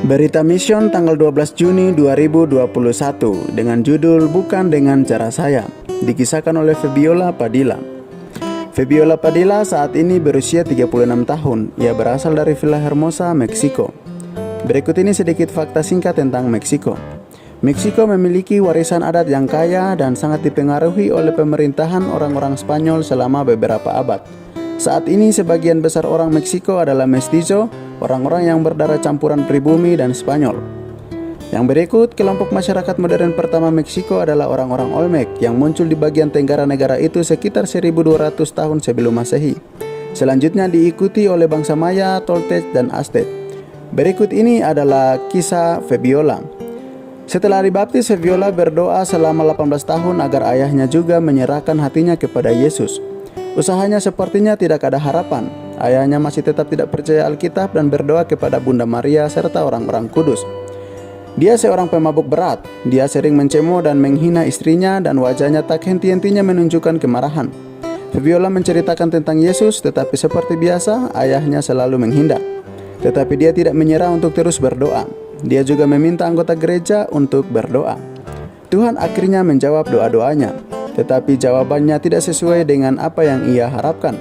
Berita Mission tanggal 12 Juni 2021 dengan judul Bukan Dengan Cara Saya, dikisahkan oleh Fabiola Padilla. Fabiola Padilla saat ini berusia 36 tahun. Ia berasal dari Villahermosa, Meksiko. Berikut ini sedikit fakta singkat tentang Meksiko. Meksiko memiliki warisan adat yang kaya dan sangat dipengaruhi oleh pemerintahan orang-orang Spanyol selama beberapa abad. Saat ini sebagian besar orang Meksiko adalah mestizo, orang-orang yang berdarah campuran pribumi dan Spanyol. Yang berikut, kelompok masyarakat modern pertama Meksiko adalah orang-orang Olmec yang muncul di bagian tenggara negara itu sekitar 1200 tahun sebelum Masehi. Selanjutnya diikuti oleh bangsa Maya, Toltec, dan Aztec. Berikut ini adalah kisah Fabiola. Setelah dibaptis, Fabiola berdoa selama 18 tahun agar ayahnya juga menyerahkan hatinya kepada Yesus. Usahanya sepertinya tidak ada harapan. Ayahnya masih tetap tidak percaya Alkitab dan berdoa kepada Bunda Maria serta orang-orang kudus. Dia seorang pemabuk berat. Dia sering mencemooh dan menghina istrinya dan wajahnya tak henti-hentinya menunjukkan kemarahan. Fabiola menceritakan tentang Yesus, tetapi seperti biasa ayahnya selalu menghindar. Tetapi dia tidak menyerah untuk terus berdoa. Dia juga meminta anggota gereja untuk berdoa. Tuhan akhirnya menjawab doa-doanya, tetapi jawabannya tidak sesuai dengan apa yang ia harapkan.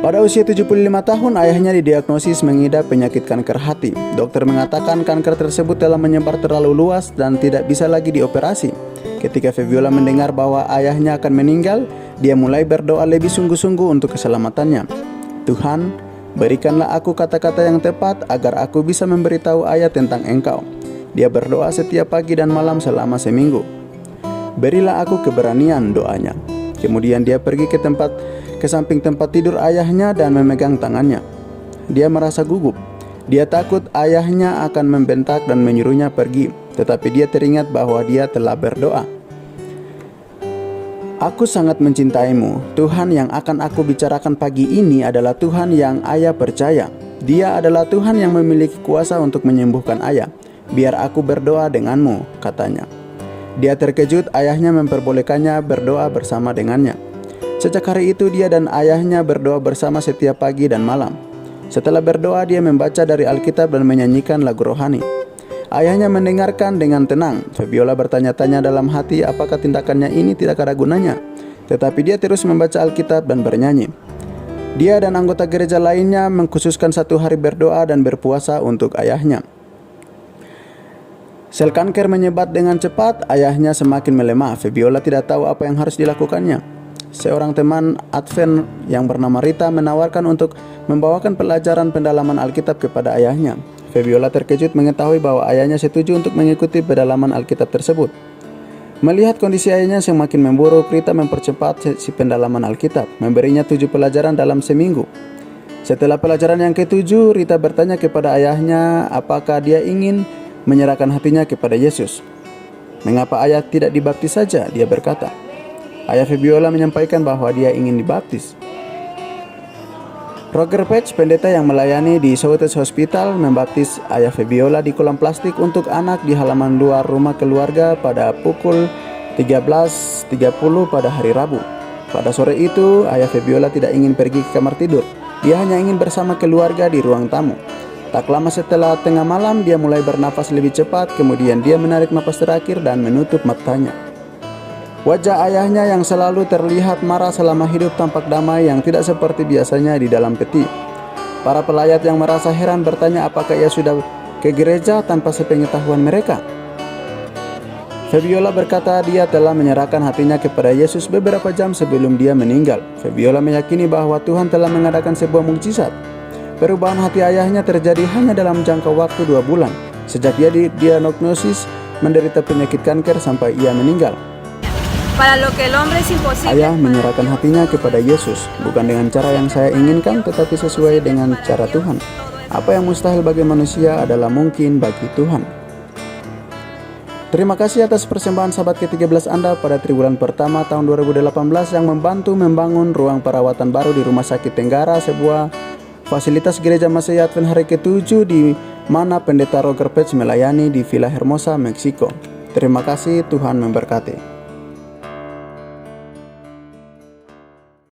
Pada usia 75 tahun, ayahnya didiagnosis mengidap penyakit kanker hati. Dokter mengatakan kanker tersebut telah menyebar terlalu luas dan tidak bisa lagi dioperasi. Ketika Fabiola mendengar bahwa ayahnya akan meninggal, dia mulai berdoa lebih sungguh-sungguh untuk keselamatannya. Tuhan, berikanlah aku kata-kata yang tepat agar aku bisa memberitahu ayah tentang Engkau. Dia berdoa setiap pagi dan malam selama seminggu. Berilah aku keberanian, doanya. Kemudian dia pergi ke samping tempat tidur ayahnya dan memegang tangannya. Dia merasa gugup. Dia takut ayahnya akan membentak dan menyuruhnya pergi. Tetapi dia teringat bahwa dia telah berdoa. Aku sangat mencintaimu. Tuhan yang akan aku bicarakan pagi ini adalah Tuhan yang ayah percaya. Dia adalah Tuhan yang memiliki kuasa untuk menyembuhkan ayah. Biar aku berdoa denganmu, katanya. Dia terkejut ayahnya memperbolehkannya berdoa bersama dengannya. Sejak hari itu dia dan ayahnya berdoa bersama setiap pagi dan malam. Setelah berdoa dia membaca dari Alkitab dan menyanyikan lagu rohani. Ayahnya mendengarkan dengan tenang. Fabiola bertanya-tanya dalam hati apakah tindakannya ini tidak ada gunanya. Tetapi dia terus membaca Alkitab dan bernyanyi. Dia dan anggota gereja lainnya mengkhususkan satu hari berdoa dan berpuasa untuk ayahnya. Sel kanker menyebar dengan cepat, ayahnya semakin melemah. Fabiola tidak tahu apa yang harus dilakukannya. Seorang teman Advent yang bernama Rita menawarkan untuk membawakan pelajaran pendalaman Alkitab kepada ayahnya. Fabiola terkejut mengetahui bahwa ayahnya setuju untuk mengikuti pendalaman Alkitab tersebut. Melihat kondisi ayahnya semakin memburuk, Rita mempercepat sesi pendalaman Alkitab, memberinya 7 pelajaran dalam seminggu. Setelah pelajaran yang ke-7, Rita bertanya kepada ayahnya apakah dia ingin menyerahkan hatinya kepada Yesus. Mengapa ayah tidak dibaptis saja? Dia berkata. Ayah Fabiola menyampaikan bahwa dia ingin dibaptis. Roger Page, pendeta yang melayani di Southern Hospital, membaptis ayah Fabiola di kolam plastik untuk anak di halaman luar rumah keluarga pada pukul 13.30 pada hari Rabu. Pada sore itu, ayah Fabiola tidak ingin pergi ke kamar tidur. Dia hanya ingin bersama keluarga di ruang tamu. Tak lama setelah tengah malam, dia mulai bernafas lebih cepat, kemudian dia menarik napas terakhir dan menutup matanya. Wajah ayahnya yang selalu terlihat marah selama hidup tampak damai yang tidak seperti biasanya di dalam peti. Para pelayat yang merasa heran bertanya apakah ia sudah ke gereja tanpa sepengetahuan mereka. Fabiola berkata dia telah menyerahkan hatinya kepada Yesus beberapa jam sebelum dia meninggal. Fabiola meyakini bahwa Tuhan telah mengadakan sebuah mukjizat. Perubahan hati ayahnya terjadi hanya dalam jangka waktu 2 bulan, sejak dia didiagnosis menderita penyakit kanker sampai ia meninggal. Ayah menyerahkan hatinya kepada Yesus, bukan dengan cara yang saya inginkan, tetapi sesuai dengan cara Tuhan. Apa yang mustahil bagi manusia adalah mungkin bagi Tuhan. Terima kasih atas persembahan sahabat ke-13 Anda pada triwulan pertama tahun 2018 yang membantu membangun ruang perawatan baru di Rumah Sakit Tenggara, sebuah fasilitas gereja Masehi Advent hari ke-7 di mana pendeta Roger Page melayani di Villahermosa, Meksiko. Terima kasih, Tuhan memberkati.